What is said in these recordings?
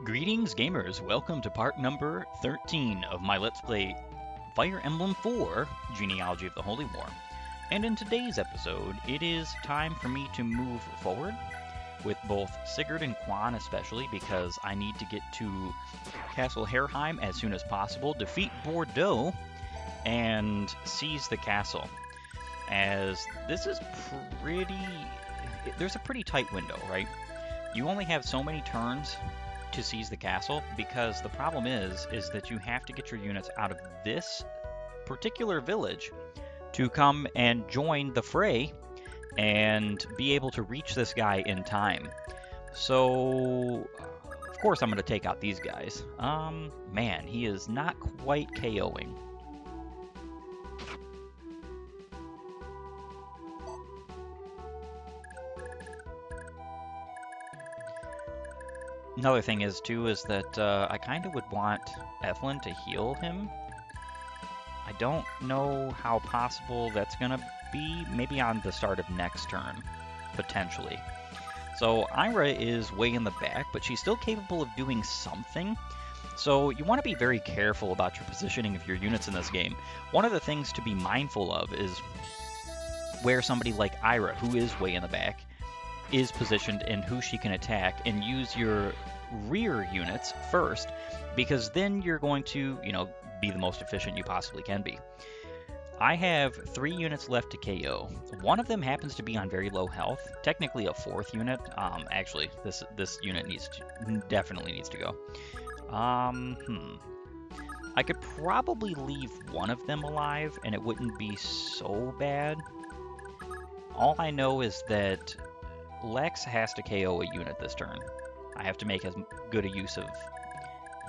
Greetings gamers, welcome to part number 13 of my Let's Play Fire Emblem 4, Genealogy of the Holy War. And in today's episode, it is time for me to move forward with both Sigurd and Quan especially, because I need to get to Castle Heirheim as soon as possible, defeat Bordeaux, and seize the castle. As this is there's a pretty tight window, right? You only have so many turns to seize the castle, because the problem is that you have to get your units out of this particular village to come and join the fray and be able to reach this guy in time. So, of course I'm going to take out these guys. Man, he is not quite KOing. Another thing is, too, is that I kind of would want Evelyn to heal him. I don't know how possible that's going to be. Maybe on the start of next turn, potentially. So Ira is way in the back, but she's still capable of doing something. So you want to be very careful about your positioning of your units in this game. One of the things to be mindful of is where somebody like Ira, who is way in the back, is positioned and who she can attack, and use your rear units first, because then you're going to, be the most efficient you possibly can be. I have 3 units left to KO. One of them happens to be on very low health, technically a 4th unit. Actually, this unit definitely needs to go. I could probably leave one of them alive, and it wouldn't be so bad. All I know is that Lex has to KO a unit this turn. I have to make as good a use of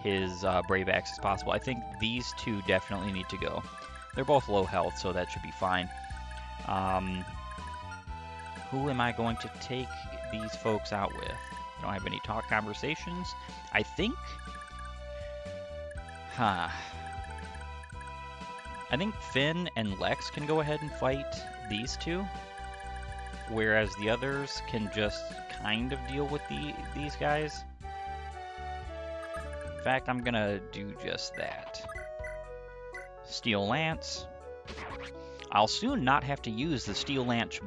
his Brave Axe as possible. I think these two definitely need to go. They're both low health, so that should be fine. Who am I going to take these folks out with? I don't have any talk conversations. I think... I think Finn and Lex can go ahead and fight these two, whereas the others can just kind of deal with these guys. In fact, I'm gonna do just that. Steel Lance. I'll soon not have to use the Steel Lance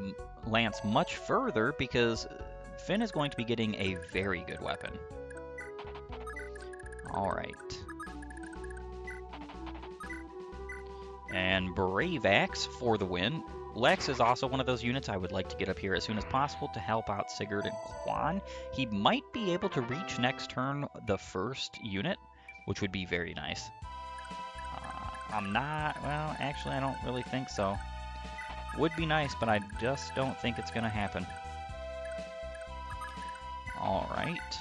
much further, because Finn is going to be getting a very good weapon. Alright. And Brave Axe for the win. Lex is also one of those units I would like to get up here as soon as possible to help out Sigurd and Quan. He might be able to reach next turn the first unit, which would be very nice. Well, actually I don't really think so. Would be nice, but I just don't think it's going to happen. Alright.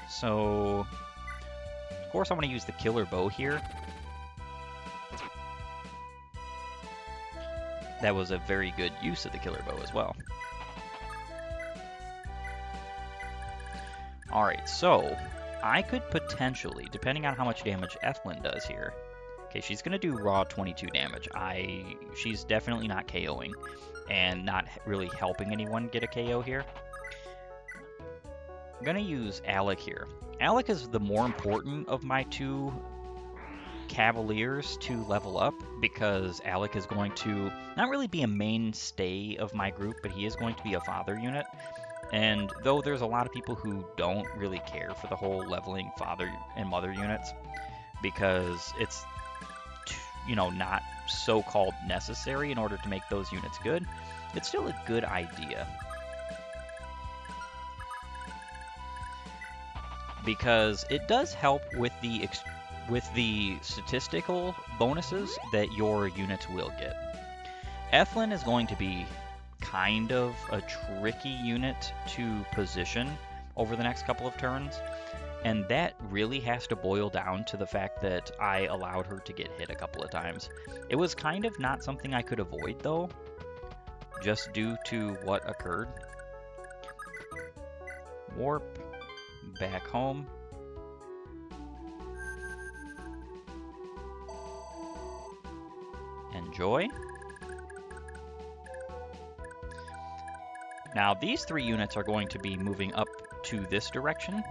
So, of course I want to use the killer bow here. That was a very good use of the killer bow as well. Alright, so I could potentially, depending on how much damage Evelyn does here. Okay, she's going to do raw 22 damage. She's definitely not KOing and not really helping anyone get a KO here. I'm going to use Alec here. Alec is the more important of my 2 Cavaliers to level up, because Alec is going to not really be a mainstay of my group, but he is going to be a father unit. And though there's a lot of people who don't really care for the whole leveling father and mother units, because it's, not so-called necessary in order to make those units good, it's still a good idea. Because it does help with the statistical bonuses that your units will get. Evelyn is going to be kind of a tricky unit to position over the next couple of turns, and that really has to boil down to the fact that I allowed her to get hit a couple of times. It was kind of not something I could avoid, though, just due to what occurred. Warp back home. Enjoy. Now these 3 units are going to be moving up to this direction.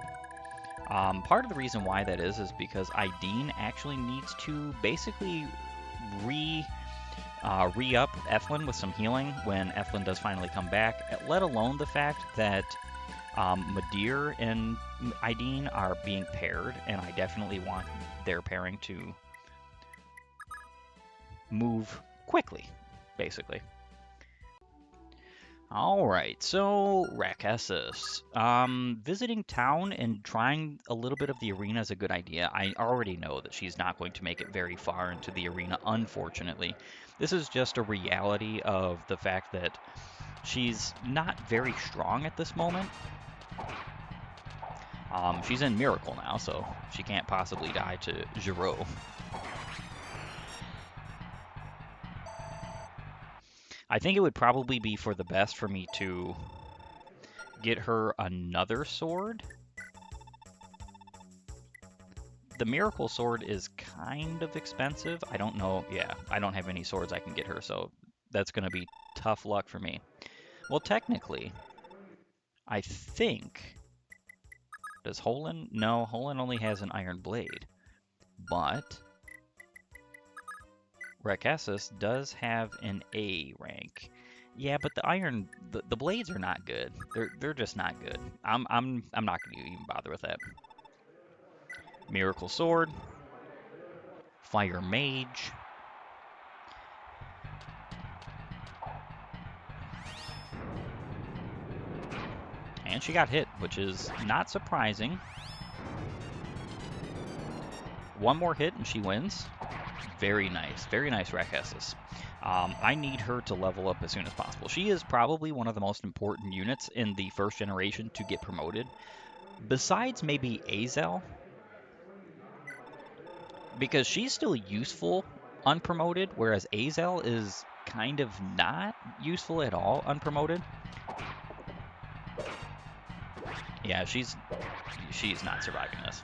Part of the reason why that is because Ideen actually needs to basically re-up Eflin with some healing when Eflin does finally come back, let alone the fact that Madir and Ideen are being paired, and I definitely want their pairing to move quickly, basically. Alright, so Rakessis. Visiting town and trying a little bit of the arena is a good idea. I already know that she's not going to make it very far into the arena, unfortunately. This is just a reality of the fact that she's not very strong at this moment. She's in Miracle now, so she can't possibly die to Giro. I think it would probably be for the best for me to get her another sword. The Miracle Sword is kind of expensive. I don't know. Yeah, I don't have any swords I can get her, so that's going to be tough luck for me. Well, technically, I think... Does Holin? No, Holin only has an iron blade. But Rakessis does have an A rank. Yeah, but the blades are not good. They're just not good. I'm not going to even bother with that. Miracle Sword, Fire Mage. And she got hit, which is not surprising. One more hit and she wins. Very nice Rakessis. I need her to level up as soon as possible. She is probably one of the most important units in the first generation to get promoted. Besides maybe Azel, because she's still useful unpromoted, whereas Azel is kind of not useful at all unpromoted. Yeah, she's not surviving this.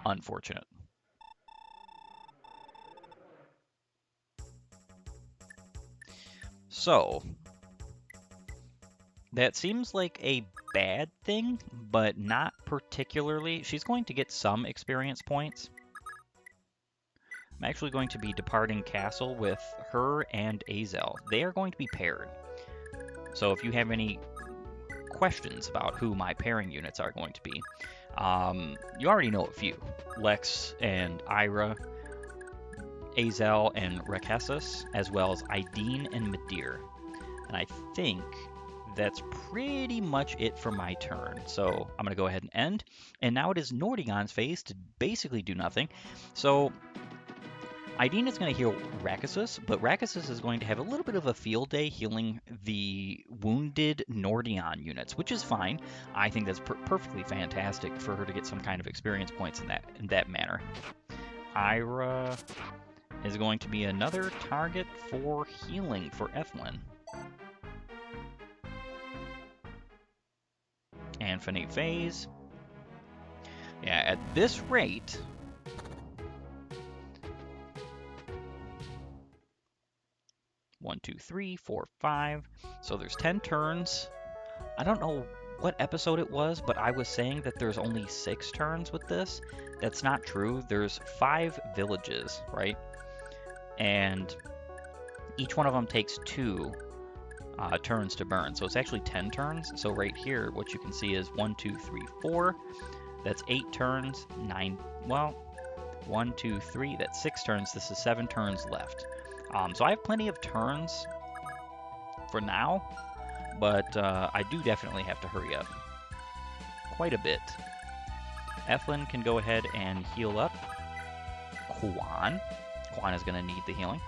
Unfortunate. So, that seems like a bad thing, but not particularly. She's going to get some experience points. I'm actually going to be departing Castle with her and Azel. They are going to be paired. So if you have any questions about who my pairing units are going to be, you already know a few. Lex and Ira, Azel and Rakessis, as well as Ideen and Madir. And I think that's pretty much it for my turn. So I'm going to go ahead and end. And now it is Nordion's phase to basically do nothing. So Ideen is going to heal Rakessis, but Rakessis is going to have a little bit of a field day healing the wounded Nordion units, which is fine. I think that's perfectly fantastic for her to get some kind of experience points in that manner. Ira is going to be another target for healing for Eflin. Infinite phase. Yeah, at this rate, one, two, three, four, five. So there's 10 turns. I don't know what episode it was, but I was saying that there's only 6 turns with this. That's not true. There's 5 villages, right? And each one of them takes 2 turns to burn. So it's actually 10 turns. So right here, what you can see is 1, 2, 3, 4. That's 8 turns. 9, well, 1, 2, 3. That's 6 turns. This is 7 turns left. So I have plenty of turns for now, but I do definitely have to hurry up quite a bit. Eflin can go ahead and heal up Quan. Quan is going to need the healing.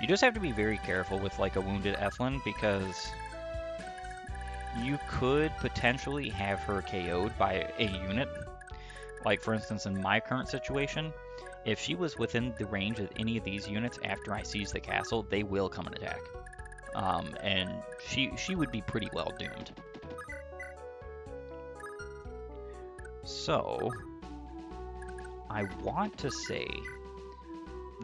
You just have to be very careful with like a wounded Eflin because you could potentially have her KO'd by a unit. Like for instance in my current situation, if she was within the range of any of these units after I seize the castle, they will come and attack. And she would be pretty well doomed. So, I want to say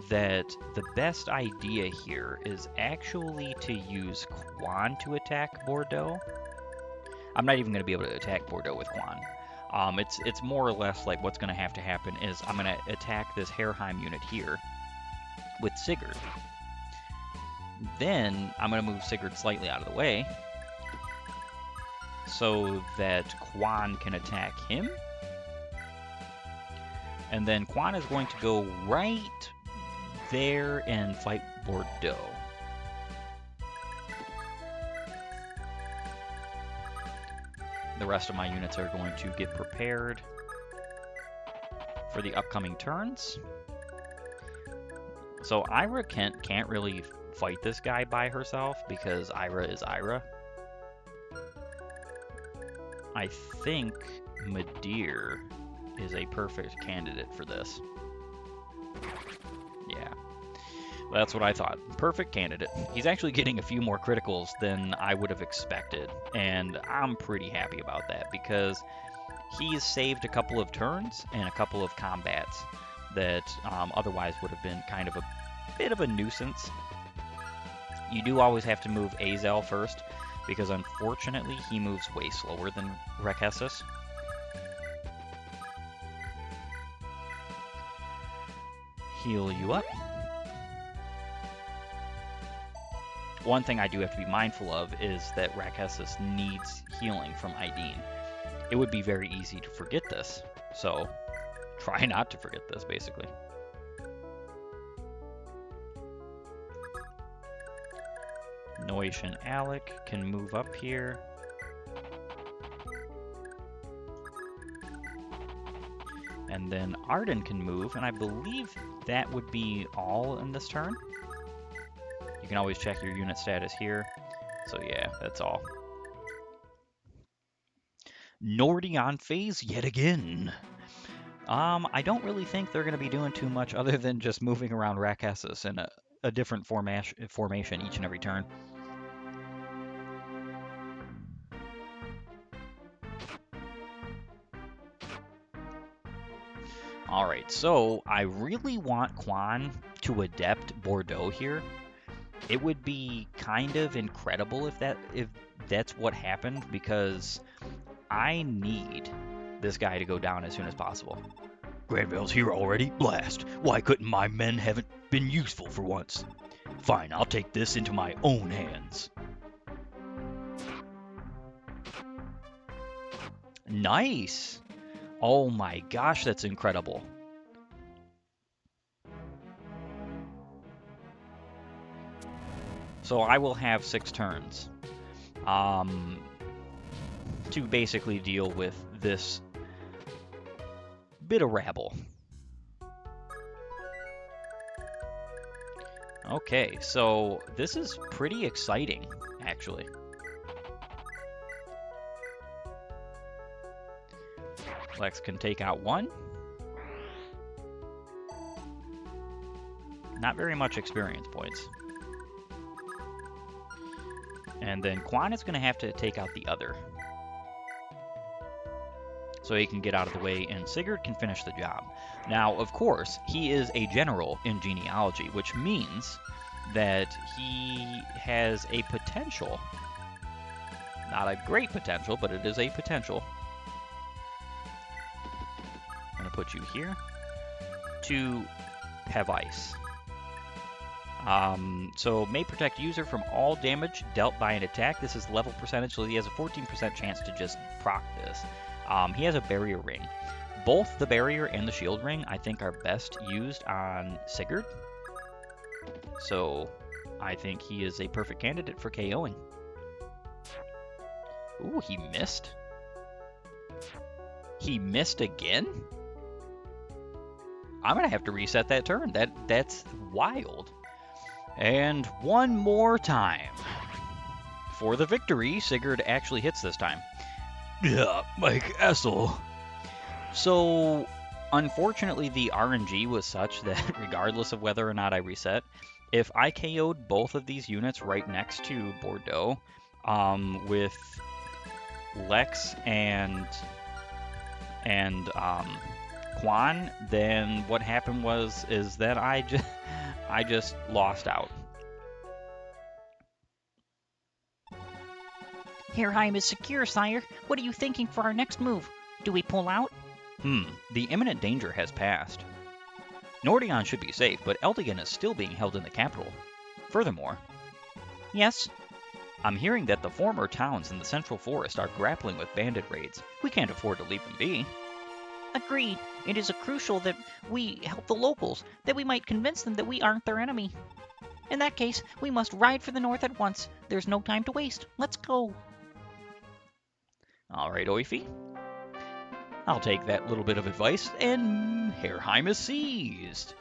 that the best idea here is actually to use Quan to attack Bordeaux. I'm not even going to be able to attack Bordeaux with Quan. It's more or less like what's going to have to happen is I'm going to attack this Heirheim unit here with Sigurd. Then I'm going to move Sigurd slightly out of the way so that Quan can attack him. And then Quan is going to go right there and fight Bordeaux. The rest of my units are going to get prepared for the upcoming turns. So Ira can't really fight this guy by herself because Ira is Ira. I think Madeir is a perfect candidate for this. Yeah, that's what I thought. Perfect candidate. He's actually getting a few more criticals than I would have expected, and I'm pretty happy about that because he's saved a couple of turns and a couple of combats that otherwise would have been kind of a bit of a nuisance. You do always have to move Azel first because unfortunately he moves way slower than Rekessis. Heal you up. One thing I do have to be mindful of is that Rekessis needs healing from Aideen. It would be very easy to forget this, so try not to forget this, basically. Noish and Alec can move up here. And then Arden can move, and I believe that would be all in this turn. You can always check your unit status here. So yeah, that's all. Nordion phase yet again. I don't really think they're going to be doing too much other than just moving around Rekessis in a different formation each and every turn. Alright, so I really want Quan to adept Bordeaux here. It would be kind of incredible if that's what happened, because I need this guy to go down as soon as possible. Granville's here already? Blast! Why couldn't my men haven't been useful for once? Fine, I'll take this into my own hands. Nice! Oh my gosh, that's incredible. So I will have 6 turns to basically deal with this bit of rabble. Okay, so this is pretty exciting, actually. Lex can take out 1. Not very much experience points. And then Quan is going to have to take out the other, so he can get out of the way and Sigurd can finish the job. Now, of course, he is a general in genealogy, which means that he has a potential, not a great potential, but it is a potential. I'm going to put you here to have ice. So may protect user from all damage dealt by an attack. This is level percentage, so he has a 14% chance to just proc this. He has a barrier ring. Both the barrier and the shield ring, I think, are best used on Sigurd. So I think he is a perfect candidate for KOing. Ooh, he missed. He missed again? I'm gonna have to reset that turn. That's wild. And one more time. For the victory, Sigurd actually hits this time. Yeah, my castle. So, unfortunately, the RNG was such that regardless of whether or not I reset, if I KO'd both of these units right next to Bordeaux, with Lex and Quan, then what happened is that I just lost out. Heirheim is secure, sire. What are you thinking for our next move? Do we pull out? The imminent danger has passed. Nordion should be safe, but Eldigan is still being held in the capital. Furthermore, Yes? I'm hearing that the former towns in the Central Forest are grappling with bandit raids. We can't afford to leave them be. Agreed. It is crucial that we help the locals, that we might convince them that we aren't their enemy. In that case, we must ride for the north at once. There's no time to waste. Let's go. All right, Oifi. I'll take that little bit of advice, and Heirheim is seized.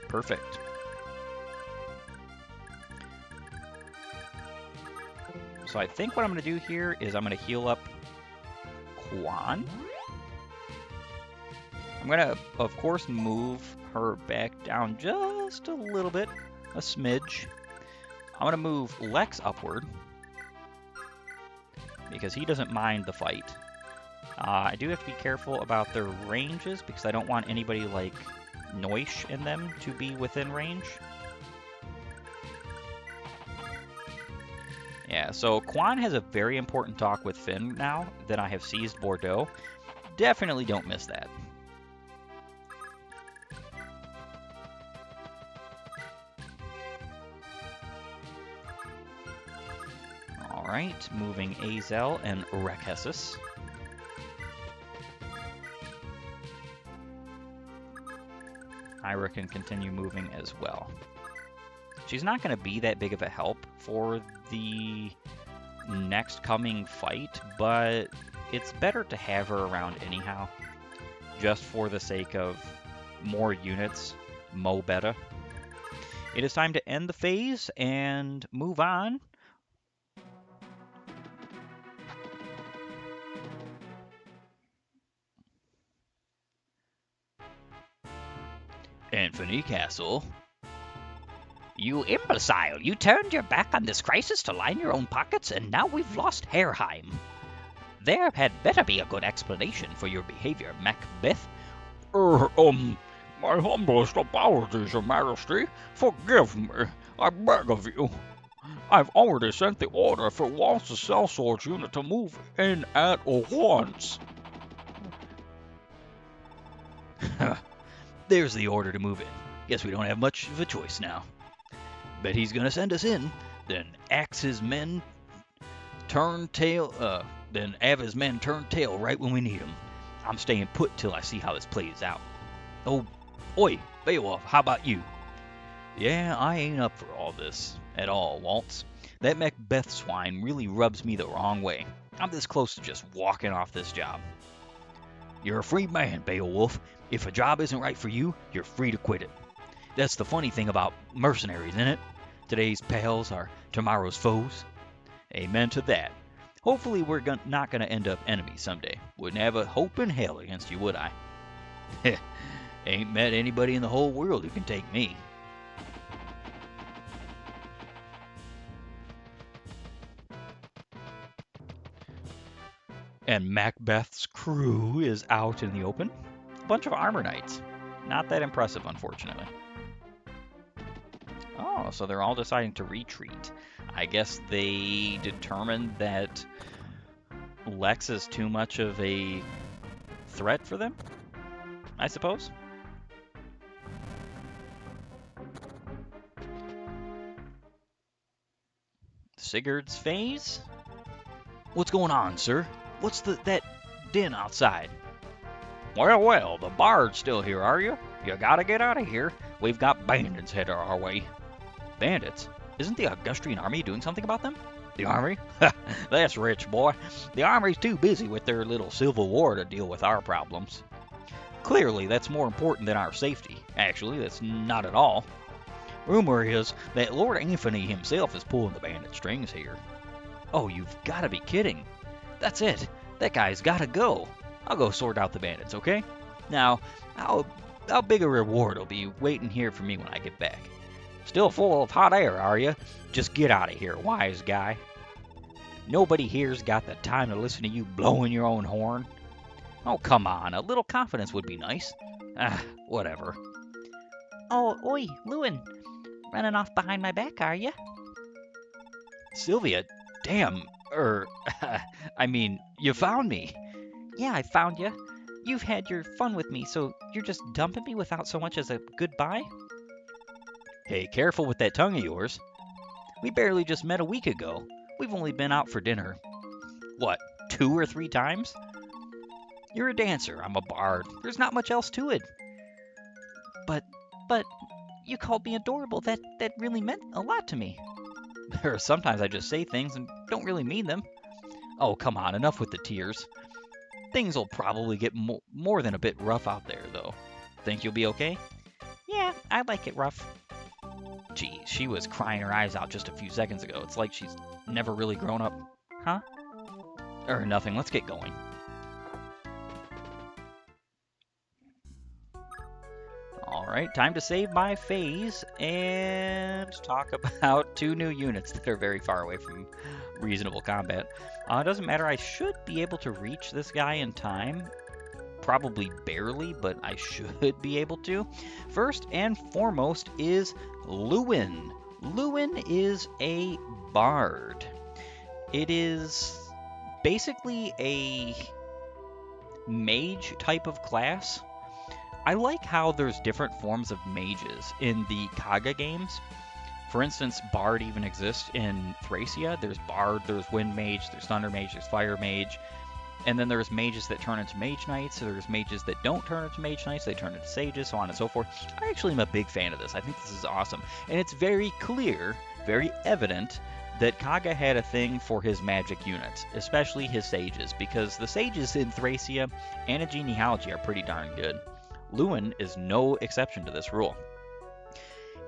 Perfect. So I think what I'm going to do here is I'm going to heal up Quan. I'm going to, of course, move her back down just a little bit, a smidge. I'm going to move Lex upward because he doesn't mind the fight. I do have to be careful about their ranges because I don't want anybody like Noish in them to be within range. Yeah, so Quan has a very important talk with Finn now that I have seized Bordeaux. Definitely don't miss that. Alright, moving Azel and Rekessis. Ira can continue moving as well. She's not going to be that big of a help for the next coming fight, but it's better to have her around anyhow, just for the sake of more units, mo beta. It is time to end the phase and move on. Infinity Castle. You imbecile! You turned your back on this crisis to line your own pockets, and now we've lost Heirheim. There had better be a good explanation for your behavior, Macbeth. My humblest apologies, Your Majesty. Forgive me, I beg of you. I've already sent the order for Waltz's sellswords unit to move in at once. There's the order to move in. Guess we don't have much of a choice now. Bet he's gonna send us in, then axe his men turn tail, then have his men turn tail right when we need them. I'm staying put till I see how this plays out. Oh, oi, Beowulf, how about you? Yeah, I ain't up for all this at all, Waltz. That Macbeth swine really rubs me the wrong way. I'm this close to just walking off this job. You're a free man, Beowulf. If a job isn't right for you, you're free to quit it. That's the funny thing about mercenaries, isn't it? Today's pals are tomorrow's foes. Amen to that. Hopefully we're not going to end up enemies someday. Wouldn't have a hope in hell against you, would I? Ain't met anybody in the whole world who can take me. And Macbeth's crew is out in the open. A bunch of armor knights. Not that impressive, unfortunately. Oh, so they're all deciding to retreat. I guess they determined that Lex is too much of a threat for them, I suppose. Sigurd's phase? What's going on, sir? What's that din outside? Well, the bard's still here, are you? You gotta get out of here. We've got bandits headed our way. Bandits? Isn't the Augustrian army doing something about them? The army? That's rich, boy. The army's too busy with their little civil war to deal with our problems. Clearly, that's more important than our safety. Actually, that's not at all. Rumor is that Lord Anthony himself is pulling the bandit strings here. Oh, you've got to be kidding. That's it. That guy's got to go. I'll go sort out the bandits, okay? Now, how big a reward will be waiting here for me when I get back? Still full of hot air, are you? Just get out of here, wise guy. Nobody here's got the time to listen to you blowing your own horn. Oh, come on. A little confidence would be nice. Whatever. Oh, oi, Lewin. Running off behind my back, are ya? Sylvia, damn, I mean, you found me. Yeah, I found ya. You've had your fun with me, so you're just dumping me without so much as a goodbye? Hey, careful with that tongue of yours. We barely just met a week ago. We've only been out for dinner. What, 2 or 3 times? You're a dancer, I'm a bard. There's not much else to it. But you called me adorable. That really meant a lot to me. There are sometimes I just say things and don't really mean them. Oh, come on, enough with the tears. Things will probably get more than a bit rough out there, though. Think you'll be okay? Yeah, I like it rough. Geez, she was crying her eyes out just a few seconds ago. It's like she's never really grown up. Huh? Nothing, let's get going. Alright, time to save my phase and talk about 2 new units that are very far away from reasonable combat. It doesn't matter, I should be able to reach this guy in time. Probably barely, but I should be able to. First and foremost is Lewin. Lewin is a bard. It is basically a mage type of class. I like how there's different forms of mages in the Kaga games. For instance, Bard even exists in Thracia. There's Bard, there's Wind Mage, there's Thunder Mage, there's Fire Mage. And then there's mages that turn into Mage Knights, so there's mages that don't turn into Mage Knights, they turn into Sages, so on and so forth. I actually am a big fan of this. I think this is awesome. And it's very clear, very evident, that Kaga had a thing for his magic units, especially his Sages, because the Sages in Thracia and in Genealogy are pretty darn good. Lewin is no exception to this rule.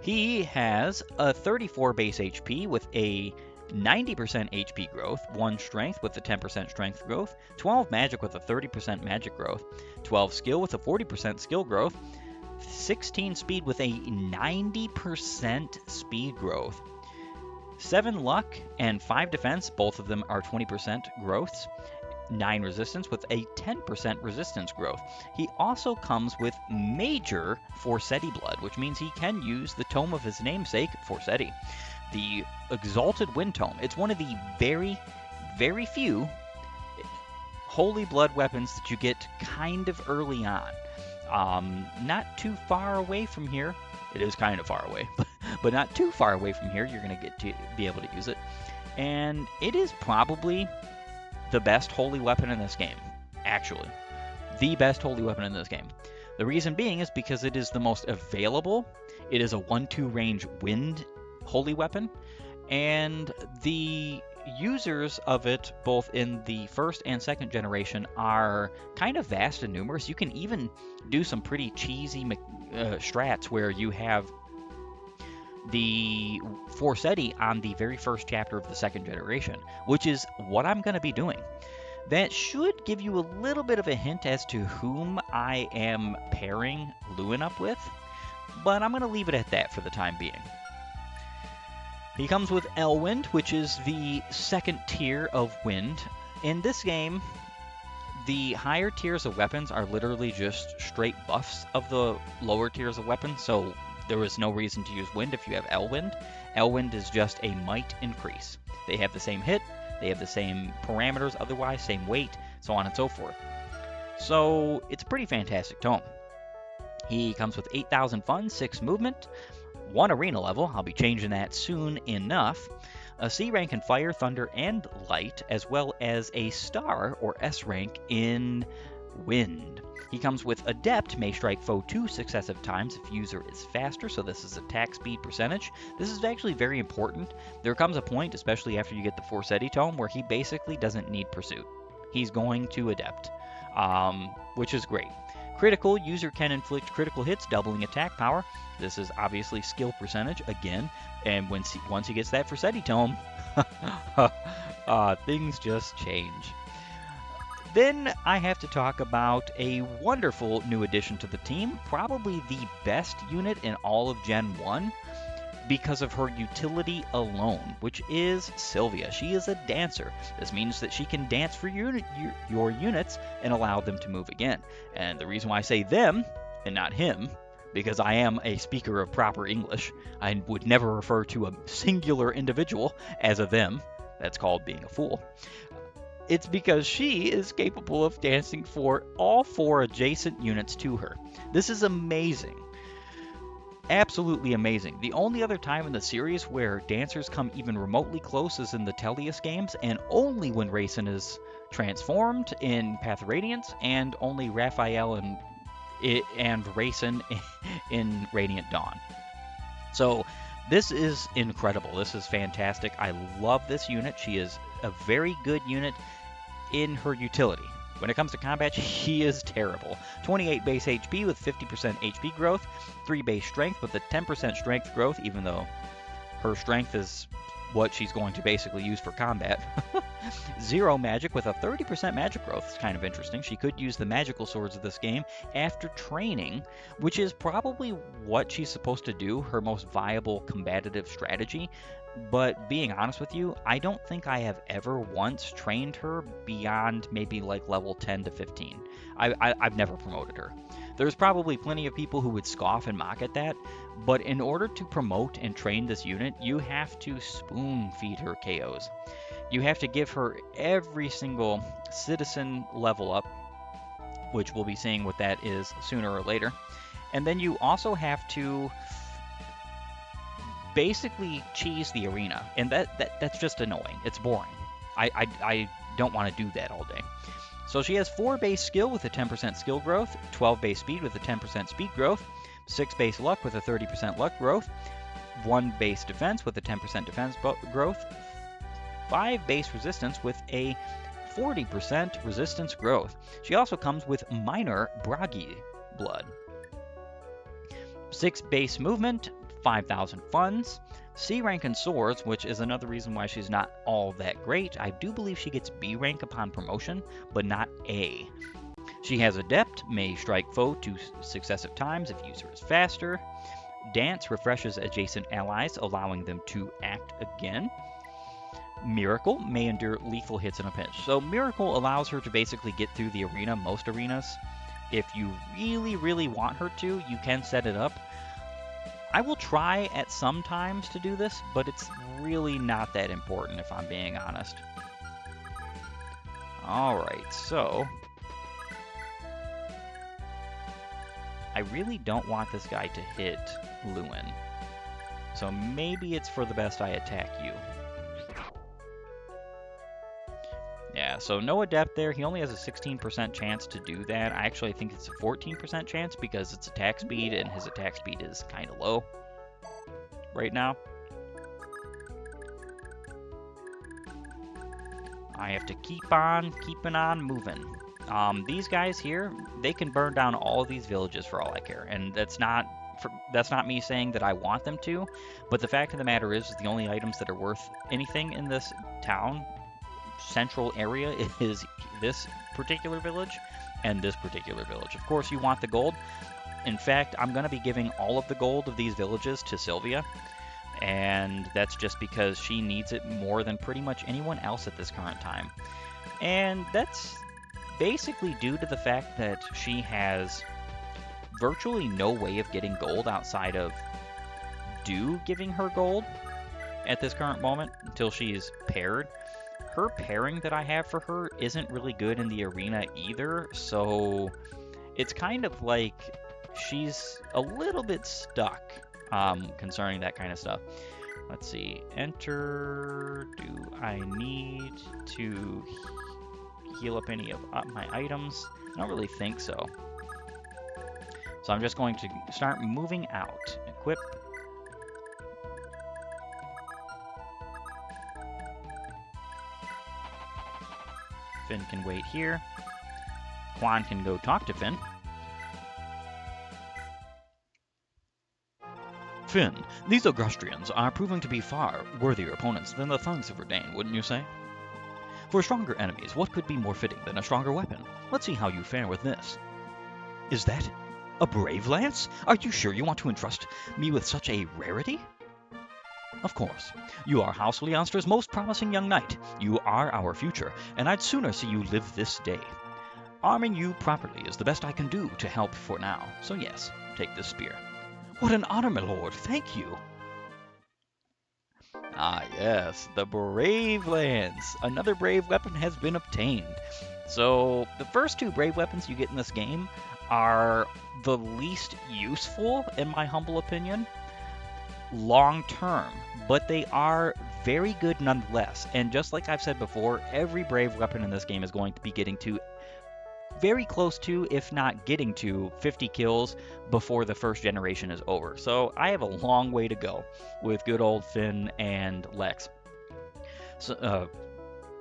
He has a 34 base HP with a 90% HP growth, 1 strength with a 10% strength growth, 12 magic with a 30% magic growth, 12 skill with a 40% skill growth, 16 speed with a 90% speed growth, 7 luck and 5 defense, both of them are 20% growths, 9 resistance with a 10% resistance growth. He also comes with major Forseti blood, which means he can use the tome of his namesake, Forseti. The Exalted Wind Tome. It's one of the very, very few holy blood weapons that you get kind of early on. Not too far away from here. It is kind of far away, but not too far away from here. You're going to get to be able to use it. And it is probably the best holy weapon in this game, actually. The best holy weapon in this game. The reason being is because it is the most available. It is a 1-2 range wind holy weapon, and the users of it, both in the first and second generation, are kind of vast and numerous. You can even do some pretty cheesy strats where you have the Forseti on the very first chapter of the second generation, which is what I'm going to be doing. That should give you a little bit of a hint as to whom I am pairing Lewin up with, but I'm going to leave it at that for the time being. He comes with Elwind, which is the second tier of wind. In this game, the higher tiers of weapons are literally just straight buffs of the lower tiers of weapons, so there is no reason to use wind if you have Elwind. Elwind is just a might increase. They have the same hit, they have the same parameters otherwise, same weight, so on and so forth. So it's a pretty fantastic tome. He comes with 8,000 fun, 6 movement, 1 arena level, I'll be changing that soon enough, a C rank in fire, thunder, and light, as well as a star or S rank in wind. He comes with Adept, may strike foe 2 successive times if user is faster, so this is attack speed percentage. This is actually very important. There comes a point, especially after you get the Forseti tome, where he basically doesn't need pursuit. He's going to Adept, which is great. Critical, user can inflict critical hits, doubling attack power. This is obviously skill percentage again, and once he gets that Forseti tome, things just change. Then I have to talk about a wonderful new addition to the team, probably the best unit in all of Gen 1 because of her utility alone, which is Sylvia. She is a dancer. This means that she can dance for your units and allow them to move again. And the reason why I say them and not him, because I am a speaker of proper English. I would never refer to a singular individual as a them. That's called being a fool. It's because she is capable of dancing for all 4 adjacent units to her. This is amazing. Absolutely amazing. The only other time in the series where dancers come even remotely close is in the Tellius games, and only when Rayson is transformed in Path of Radiance, and only Raphael and Rayson in Radiant Dawn. So this is incredible. This is fantastic. I love this unit. She is a very good unit in her utility. When it comes to combat, she is terrible. 28 base HP with 50% HP growth, 3 base strength with a 10% strength growth, even though her strength is what she's going to basically use for combat. 0 magic with a 30% magic growth. It's kind of interesting. She could use the magical swords of this game after training, which is probably what she's supposed to do, her most viable combative strategy. But being honest with you, I don't think I have ever once trained her beyond maybe like level 10 to 15. I've never promoted her. There's probably plenty of people who would scoff and mock at that, but in order to promote and train this unit, you have to spoon feed her KOs. You have to give her every single citizen level up, which we'll be seeing what that is sooner or later. And then you also have to basically cheese the arena, and that's just annoying. It's boring. I don't want to do that all day. So she has 4 base skill with a 10% skill growth, 12 base speed with a 10% speed growth, 6 base luck with a 30% luck growth, 1 base defense with a 10% defense growth, 5 base resistance with a 40% resistance growth. She also comes with minor Bragi blood. 6 base movement, 5,000 funds, C rank in swords, which is another reason why she's not all that great. I do believe she gets B rank upon promotion, but not A. She has Adept, may strike foe 2 successive times if user is faster. Dance refreshes adjacent allies, allowing them to act again. Miracle may endure lethal hits in a pinch. So Miracle allows her to basically get through the arena, most arenas. If you really, really want her to, you can set it up. I will try at some times to do this, but it's really not that important if I'm being honest. Alright, so I really don't want this guy to hit Lewin. So maybe it's for the best I attack you. Yeah, so no Adept there. He only has a 16% chance to do that. I actually think it's a 14% chance because it's attack speed, and his attack speed is kind of low right now. I have to keep on keeping on moving. These guys here, they can burn down all of these villages for all I care, and that's not me saying that I want them to, but the fact of the matter is the only items that are worth anything in this town central area is this particular village and this particular village. Of course, you want the gold. In fact, I'm going to be giving all of the gold of these villages to Sylvia, and that's just because she needs it more than pretty much anyone else at this current time. And that's basically due to the fact that she has virtually no way of getting gold outside of Dew giving her gold at this current moment until she is paired. Her pairing that I have for her isn't really good in the arena either, so it's kind of like she's a little bit stuck concerning that kind of stuff. Let's see. Enter. Do I need to heal up any of my items? I don't really think so. So I'm just going to start moving out. Equip. Finn can wait here. Quan can go talk to Finn. Finn, these Augustrians are proving to be far worthier opponents than the thugs of Verdane, wouldn't you say? For stronger enemies, what could be more fitting than a stronger weapon? Let's see how you fare with this. Is that a brave lance? Are you sure you want to entrust me with such a rarity? Of course. You are House Leonstra's most promising young knight. You are our future, and I'd sooner see you live this day. Arming you properly is the best I can do to help for now, so yes, take this spear. What an honor, my lord, thank you. Ah, yes, the Brave Lance. Another brave weapon has been obtained. So, the first two brave weapons you get in this game are the least useful, in my humble opinion, long term, but they are very good nonetheless. And just like I've said before, every brave weapon in this game is going to be getting to very close to, if not getting to, 50 kills before the first generation is over. So I have a long way to go with good old Finn and Lex. So,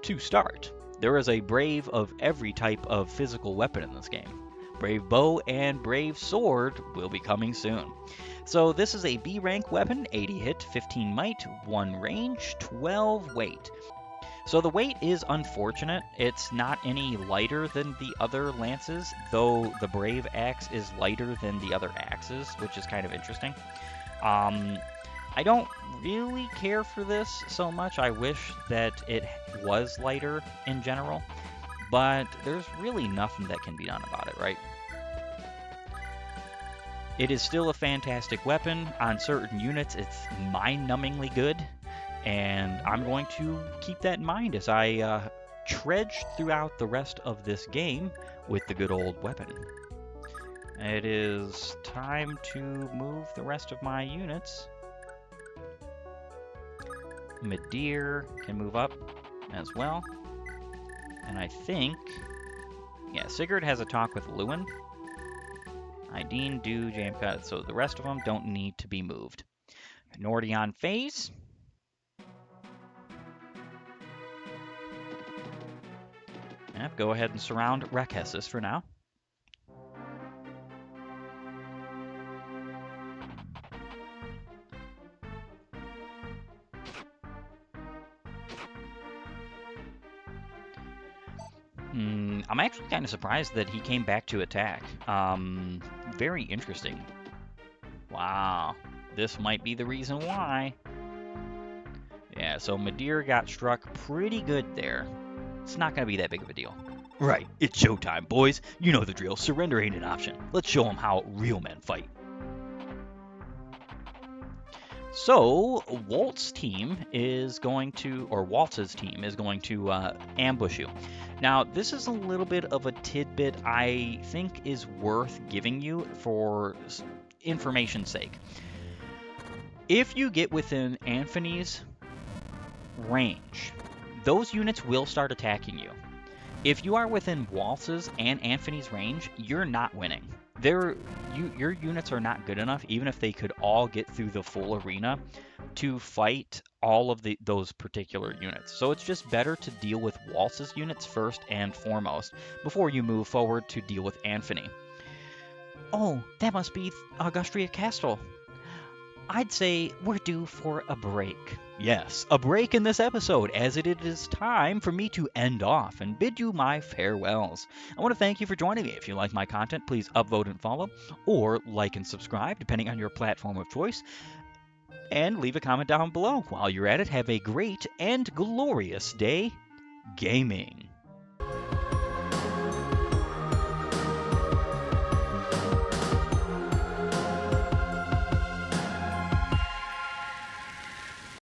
to start, there is a brave of every type of physical weapon in this game. Brave bow and brave sword will be coming soon. So this is a B rank weapon, 80 hit, 15 might, 1 range, 12 weight. So the weight is unfortunate. It's not any lighter than the other lances, though the Brave Axe is lighter than the other axes, which is kind of interesting. I don't really care for this so much. I wish that it was lighter in general, but there's really nothing that can be done about it, right? It is still a fantastic weapon. On certain units, it's mind-numbingly good. And I'm going to keep that in mind as I trudge throughout the rest of this game with the good old weapon. It is time to move the rest of my units. Midir can move up as well. And I think, yeah, Sigurd has a talk with Lewin. Ideen, Du, Jamka, so the rest of them don't need to be moved. Nordion phase. Yep, go ahead and surround Rakessis for now. I'm actually kind of surprised that he came back to attack. Very interesting. Wow, this might be the reason why. Yeah, so Midir got struck pretty good there. It's not going to be that big of a deal. Right, it's showtime, boys. You know the drill. Surrender ain't an option. Let's show them how real men fight. So, Waltz's team is going to ambush you. Now, this is a little bit of a tidbit I think is worth giving you for information's sake. If you get within Anthony's range, those units will start attacking you. If you are within Waltz's and Anthony's range, you're not winning. Your units are not good enough, even if they could all get through the full arena, to fight all of those particular units. So it's just better to deal with Waltz's units first and foremost, before you move forward to deal with Anthony. Oh, that must be Augustria Castle. I'd say we're due for a break. Yes, a break in this episode, as it is time for me to end off and bid you my farewells. I want to thank you for joining me. If you like my content, please upvote and follow, or like and subscribe, depending on your platform of choice, and leave a comment down below. While you're at it, have a great and glorious day gaming.